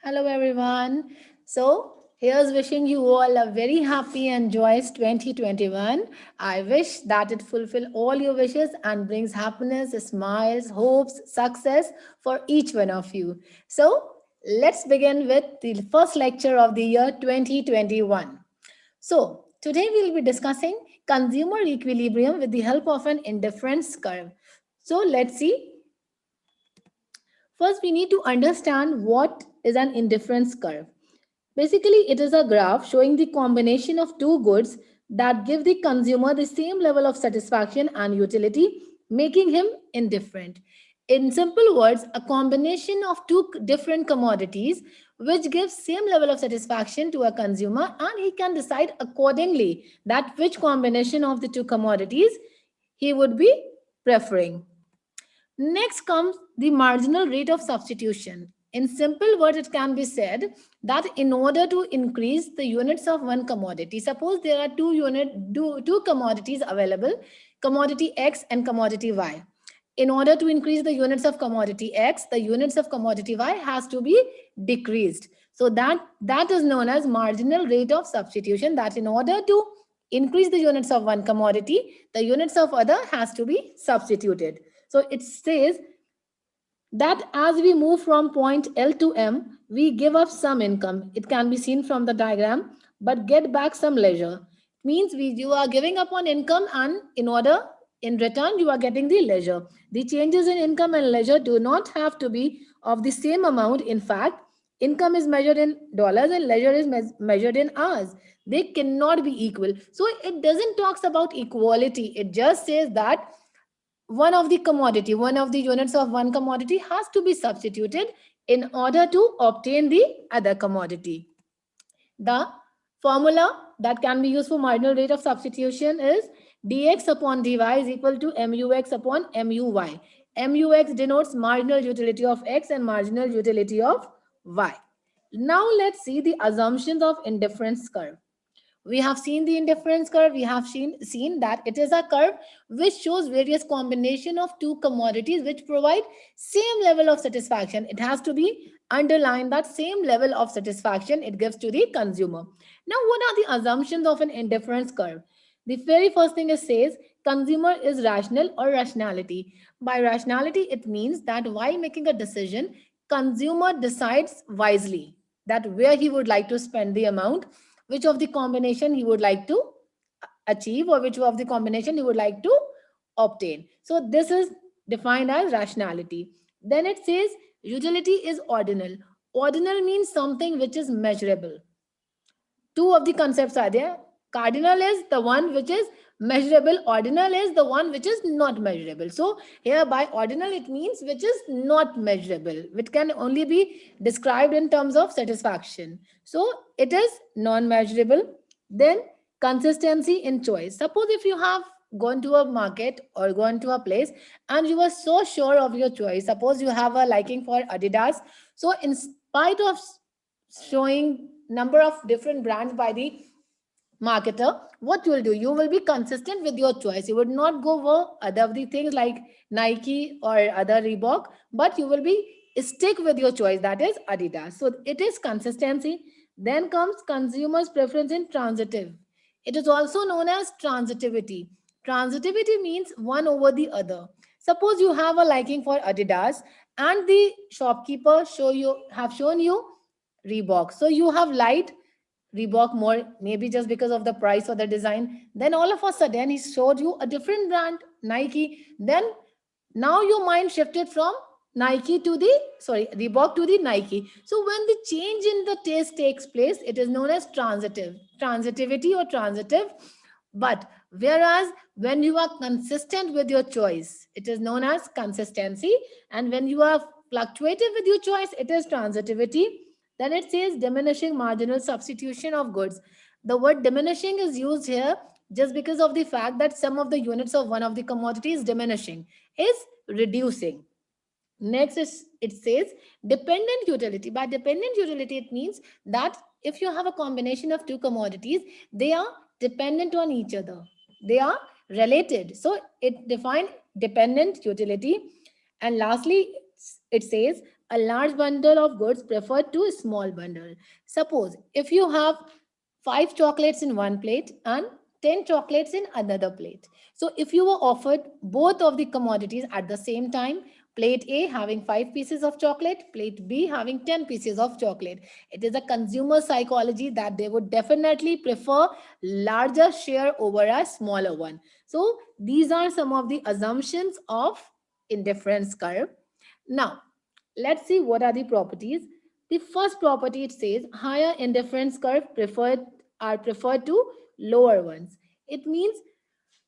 Hello, everyone. So, here's wishing you all a very happy and joyous 2021. I wish that it fulfill all your wishes and brings happiness, smiles, hopes, success for each one of you. So, let's begin with the first lecture of the year 2021. So, today we'll be discussing consumer equilibrium with the help of an indifference curve. So, let's see. First, we need to understand what is an indifference curve. Basically, it is a graph showing the combination of two goods that give the consumer the same level of satisfaction and utility, making him indifferent. In simple words, a combination of two different commodities which gives same level of satisfaction to a consumer, and he can decide accordingly that which combination of the two commodities he would be preferring. Next comes the marginal rate of substitution. In simple words, it can be said that in order to increase the units of one commodity, suppose there are two commodities available, commodity X and commodity Y. In order to increase the units of commodity X, the units of commodity Y has to be decreased. So that is known as marginal rate of substitution, that in order to increase the units of one commodity, the units of other has to be substituted. So it says that as we move from point L to M, we give up some income. It can be seen from the diagram, but get back some leisure. Means you are giving up on income, and in return you are getting the leisure. The changes in income and leisure do not have to be of the same amount. In fact, income is measured in dollars and leisure is measured in hours. They cannot be equal. So it doesn't talks about equality. It just says that one of the units of one commodity has to be substituted in order to obtain the other commodity. The formula that can be used for marginal rate of substitution is dx upon dy is equal to mux upon muy. Mux denotes marginal utility of x and marginal utility of y. Now let's see the assumptions of indifference curve. We have seen the indifference curve. We have seen that it is a curve which shows various combination of two commodities which provide same level of satisfaction. It has to be underlined that same level of satisfaction it gives to the consumer. Now, what are the assumptions of an indifference curve? The very first thing it says consumer is rational or rationality. By rationality, it means that while making a decision, consumer decides wisely that where he would like to spend the amount, which of the combination he would like to achieve, or which of the combination he would like to obtain. So this is defined as rationality. Then it says utility is ordinal. Ordinal means something which is measurable. Two of the concepts are there. Cardinal is the one which is measurable. Ordinal is the one which is not measurable. So here by ordinal it means which is not measurable, which can only be described in terms of satisfaction. So it is non-measurable. Then consistency in choice. Suppose if you have gone to a market or gone to a place and you are so sure of your choice, suppose you have a liking for Adidas, so in spite of showing number of different brands by the marketer, what you will do, you will be consistent with your choice. You would not go for other of the things like Nike or other Reebok, but you will be stick with your choice, that is Adidas. So it is consistency. Then comes consumers preference in transitive. It is also known as transitivity. Transitivity means one over the other. Suppose you have a liking for Adidas and the shopkeeper have shown you Reebok. So you have liked Reebok more, maybe just because of the price or the design. Then all of a sudden, he showed you a different brand, Nike. Then now your mind shifted from Reebok to the Nike. So when the change in the taste takes place, it is known as transitivity or transitive. But whereas when you are consistent with your choice, it is known as consistency. And when you are fluctuative with your choice, it is transitivity. Then it says diminishing marginal substitution of goods. The word diminishing is used here just because of the fact that some of the units of one of the commodities diminishing, is reducing. Next is it says dependent utility. By dependent utility, it means that if you have a combination of two commodities, they are dependent on each other. They are related. So it defines dependent utility. And lastly, it says a large bundle of goods preferred to a small bundle. Suppose if you have 5 chocolates in one plate and 10 chocolates in another plate. So if you were offered both of the commodities at the same time, plate A having 5 pieces of chocolate, plate B having 10 pieces of chocolate, it is a consumer psychology that they would definitely prefer larger share over a smaller one. So these are some of the assumptions of indifference curve. Now, let's see what are the properties. The first property, it says higher indifference curve preferred to lower ones. It means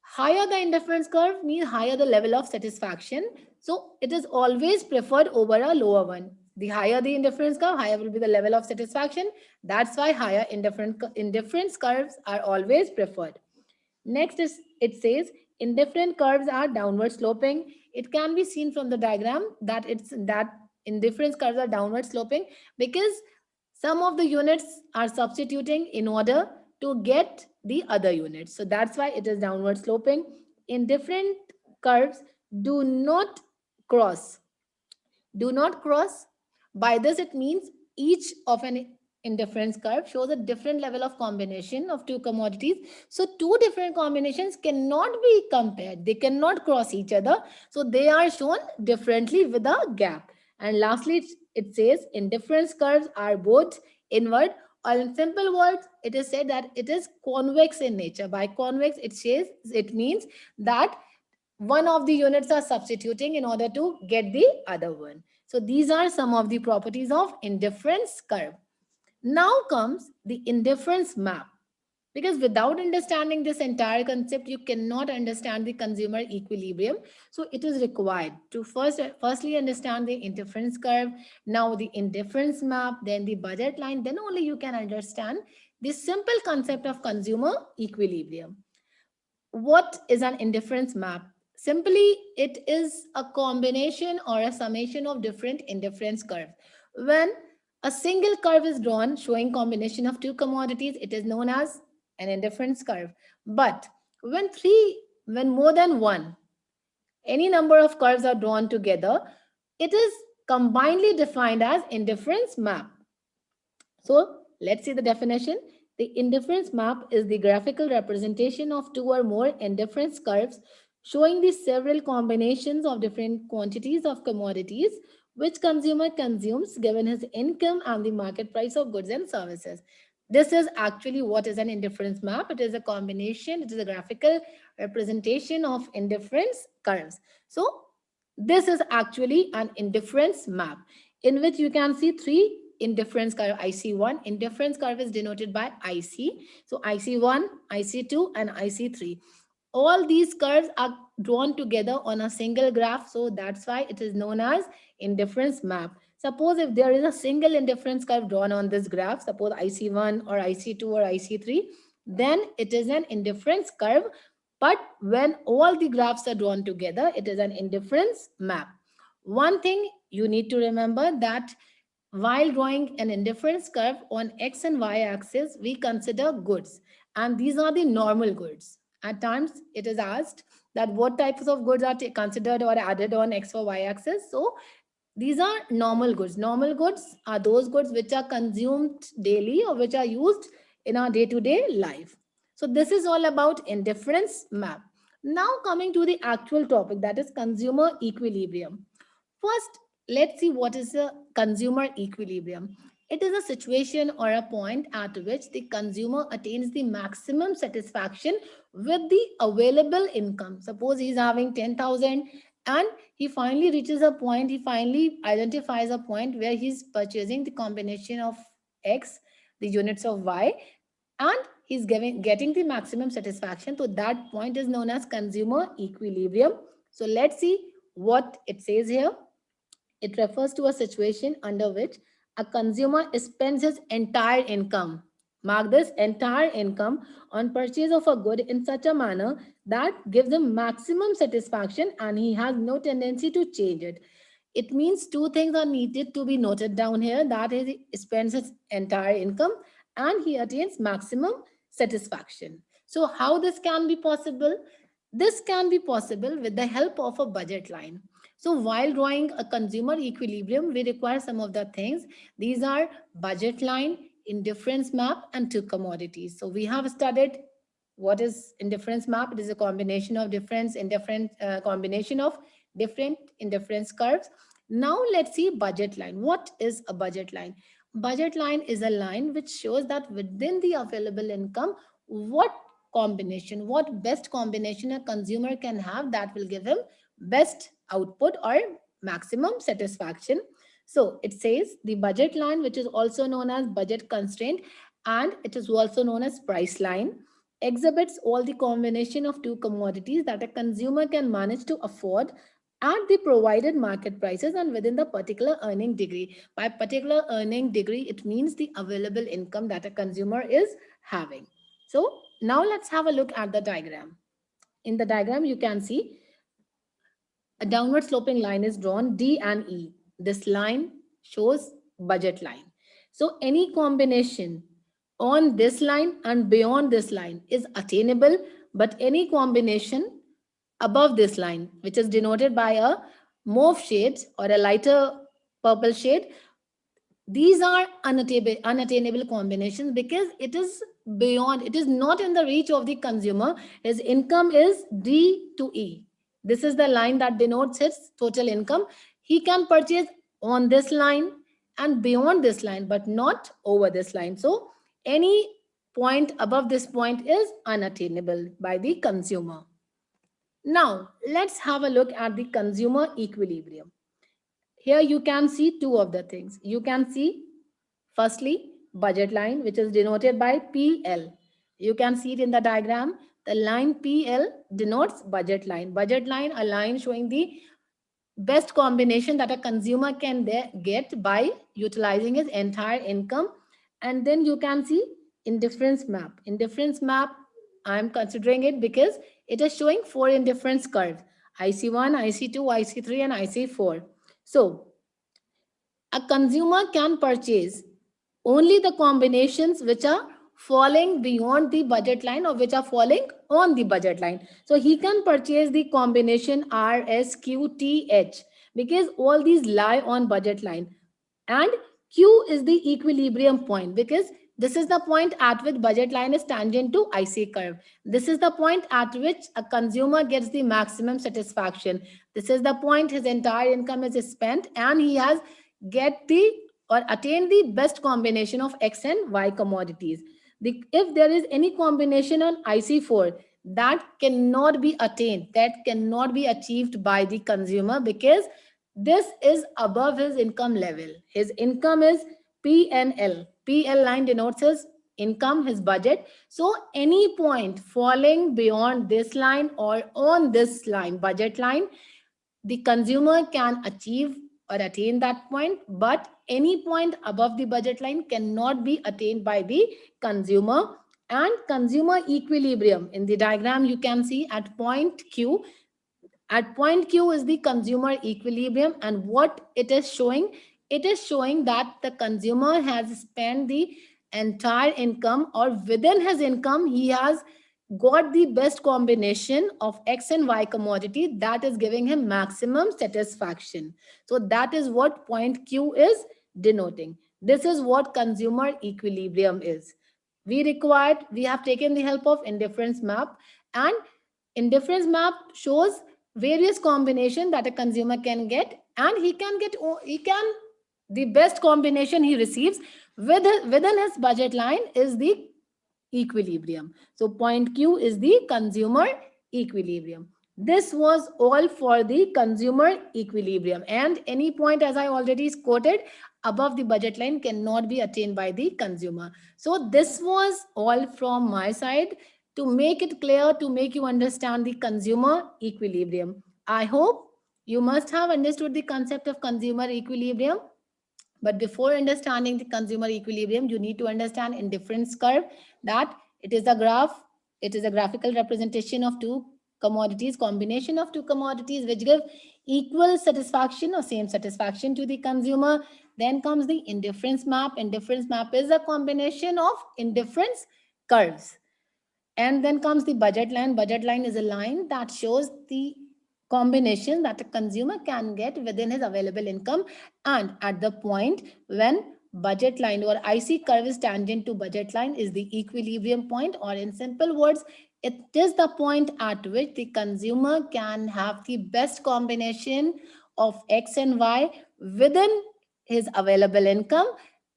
higher the indifference curve means higher the level of satisfaction. So it is always preferred over a lower one. The higher the indifference curve, higher will be the level of satisfaction. That's why higher indifference curves are always preferred. Next is, it says indifferent curves are downward sloping. It can be seen from the diagram that indifference curves are downward sloping because some of the units are substituting in order to get the other units. So that's why it is downward sloping. Indifferent curves do not cross do not cross. By this, it means each of an indifference curve shows a different level of combination of two commodities. So two different combinations cannot be compared. They cannot cross each other. So they are shown differently with a gap. And lastly, it says indifference curves are both inward, or in simple words, it is said that it is convex in nature. By convex, it means that one of the units are substituting in order to get the other one. So these are some of the properties of indifference curve. Now comes the indifference map. Because without understanding this entire concept, you cannot understand the consumer equilibrium. So it is required to firstly understand the indifference curve, now the indifference map, then the budget line, then only you can understand the simple concept of consumer equilibrium. What is an indifference map? Simply, it is a combination or a summation of different indifference curves. When a single curve is drawn showing combination of two commodities, it is known as an indifference curve. But when more than one, any number of curves are drawn together, it is combinedly defined as indifference map. So let's see the definition. The indifference map is the graphical representation of two or more indifference curves showing the several combinations of different quantities of commodities which consumer consumes given his income and the market price of goods and services. This is actually what is an indifference map. It is a combination, it is a graphical representation of indifference curves. So this is actually an indifference map in which you can see three indifference curve. IC1 indifference curve is denoted by IC. So IC1, IC2 and IC3. All these curves are drawn together on a single graph. So that's why it is known as indifference map. Suppose if there is a single indifference curve drawn on this graph, suppose IC1 or IC2 or IC3, then it is an indifference curve. But when all the graphs are drawn together, it is an indifference map. One thing you need to remember that while drawing an indifference curve on X and Y axis, we consider goods. And these are the normal goods. At times, it is asked that what types of goods are considered or added on X or Y axis. So these are normal goods. Normal goods are those goods which are consumed daily or which are used in our day-to-day life. So this is all about indifference map. Now coming to the actual topic, that is consumer equilibrium. First, let's see what is a consumer equilibrium. It is a situation or a point at which the consumer attains the maximum satisfaction with the available income. Suppose he is having 10,000 and he finally reaches a point, he finally identifies a point where he's purchasing the combination of X, the units of Y, and he's getting the maximum satisfaction. So that point is known as consumer equilibrium. So let's see what it says here. It refers to a situation under which a consumer spends his entire income, mark this, entire income on purchase of a good in such a manner that gives him maximum satisfaction and he has no tendency to change it. It means two things are needed to be noted down here, that he spends his entire income and he attains maximum satisfaction. So how this can be possible? This can be possible with the help of a budget line. So while drawing a consumer equilibrium, we require some of the things. These are budget line, indifference map, and two commodities. So we have studied what is indifference map. It is a combination of difference, indifferent combination of different indifference curves. Now let's see budget line. What is a budget line? Budget line is a line which shows that within the available income, what combination, what best combination a consumer can have that will give him best output or maximum satisfaction. So it says the budget line, which is also known as budget constraint, and it is also known as price line, exhibits all the combination of two commodities that a consumer can manage to afford at the provided market prices and within the particular earning degree. By particular earning degree, it means the available income that a consumer is having. So now let's have a look at the diagram. In the diagram, you can see a downward sloping line is drawn, D and E. This line shows budget line. So any combination on this line and beyond this line is attainable, but any combination above this line, which is denoted by a mauve shade or a lighter purple shade, these are unattainable combinations because it is beyond, it is not in the reach of the consumer. His income is D to E. This is the line that denotes his total income. He can purchase on this line and beyond this line, but not over this line. So any point above this point is unattainable by the consumer. Now let's have a look at the consumer equilibrium. Here you can see two of the things. You can see firstly budget line, which is denoted by PL. You can see it in the diagram. The line PL denotes budget line. Budget line, a line showing the best combination that a consumer can get by utilizing his entire income. And then you can see indifference map. Indifference map, I'm considering it because it is showing four indifference curves: IC1, IC2, IC3, and IC4. So a consumer can purchase only the combinations which are falling beyond the budget line or which are falling on the budget line. So he can purchase the combination RSQTH because all these lie on budget line. And Q is the equilibrium point because this is the point at which budget line is tangent to IC curve. This is the point at which a consumer gets the maximum satisfaction. This is the point his entire income is spent and he has get the or attain the best combination of X and Y commodities. If there is any combination on IC4 that cannot be attained, that cannot be achieved by the consumer because this is above his income level. His income is PNL. PL line denotes his income, his budget. So any point falling beyond this line or on this line, budget line, the consumer can achieve or attain that point, but any point above the budget line cannot be attained by the consumer. And consumer equilibrium, in the diagram you can see at point Q. At point Q is the consumer equilibrium, and what it is showing? It is showing that the consumer has spent the entire income, or within his income he has got the best combination of X and Y commodity that is giving him maximum satisfaction. So that is what point Q is denoting. This is what consumer equilibrium is. We have taken the help of indifference map, and indifference map shows various combination that a consumer can get, and he can the best combination he receives within his budget line is the equilibrium. So point Q is the consumer equilibrium. This was all for the consumer equilibrium, and any point, as I already quoted, above the budget line cannot be attained by the consumer. So this was all from my side to make it clear, to make you understand the consumer equilibrium. I hope you must have understood the concept of consumer equilibrium. But before understanding the consumer equilibrium, you need to understand indifference curve, that it is a graph, it is a graphical representation of two commodities, combination of two commodities which give equal satisfaction or same satisfaction to the consumer. Then comes the indifference map. Indifference map is a combination of indifference curves. And then comes the budget line. Budget line is a line that shows the combination that a consumer can get within his available income, and at the point when budget line or IC curve is tangent to budget line is the equilibrium point, or in simple words, it is the point at which the consumer can have the best combination of X and Y within his available income,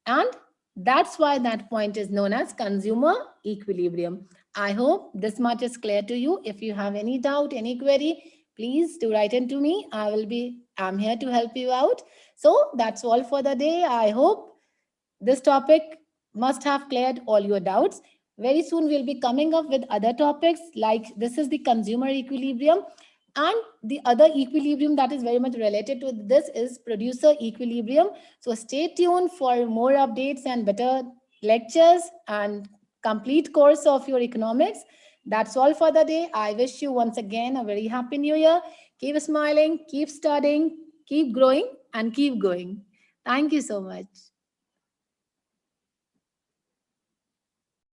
and that's why that point is known as consumer equilibrium. I hope this much is clear to you. If you have any doubt, any query, please do write into me. I'm here to help you out. So that's all for the day. I hope this topic must have cleared all your doubts. Very soon we'll be coming up with other topics, like this is the consumer equilibrium, and the other equilibrium that is very much related to this is producer equilibrium. So stay tuned for more updates and better lectures and complete course of your economics. That's all for the day. I wish you once again a very happy new year. Keep smiling, keep studying, keep growing, and keep going. Thank you so much.